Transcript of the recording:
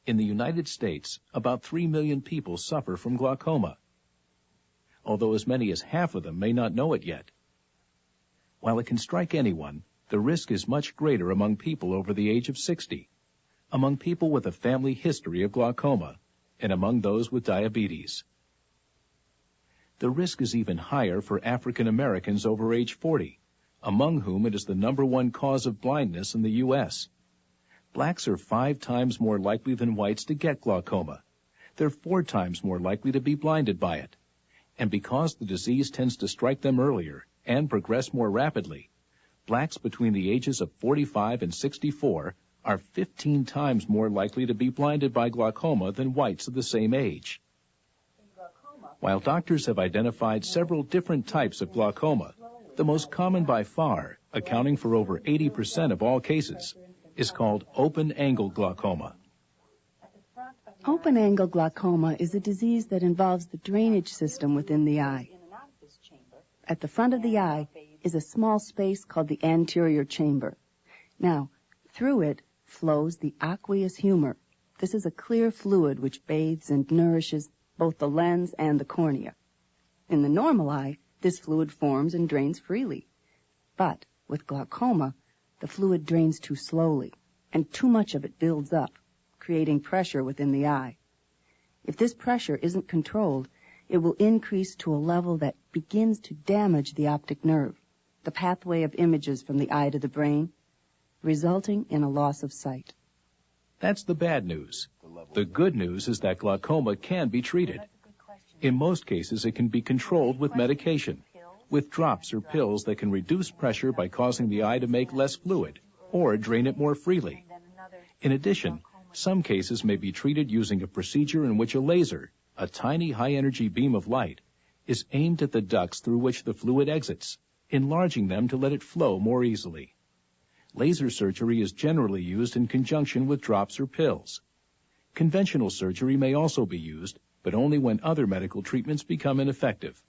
In the United States, about 3 million people suffer from glaucoma, although as many as half of them may not know it yet. While it can strike anyone, the risk is much greater among people over the age of 60, among people with a family history of glaucoma, and among those with diabetes. The risk is even higher for African Americans over age 40, among whom it is the #1 cause of blindness in the U.S. Blacks are 5 times more likely than whites to get glaucoma. They're 4 times more likely to be blinded by it. And because the disease tends to strike them earlier and progress more rapidly, blacks between the ages of 45 and 64 are 15 times more likely to be blinded by glaucoma than whites of the same age. While doctors have identified several different types of glaucoma, the most common by far, accounting for over 80% of all cases, is called open-angle glaucoma. Open-angle glaucoma is a disease that involves the drainage system within the eye. At the front of the eye is a small space called the anterior chamber. Now, through it flows the aqueous humor. This is a clear fluid which bathes and nourishes both the lens and the cornea. In the normal eye, this fluid forms and drains freely. But with glaucoma, the fluid drains too slowly, and too much of it builds up, creating pressure within the eye. If this pressure isn't controlled, it will increase to a level that begins to damage the optic nerve, the pathway of images from the eye to the brain, resulting in a loss of sight. That's the bad news. The good news is that glaucoma can be treated. In most cases, it can be controlled with medication, with drops or pills that can reduce pressure by causing the eye to make less fluid or drain it more freely. In addition, some cases may be treated using a procedure in which a laser, a tiny high-energy beam of light, is aimed at the ducts through which the fluid exits, enlarging them to let it flow more easily. Laser surgery is generally used in conjunction with drops or pills. Conventional surgery may also be used, but only when other medical treatments become ineffective.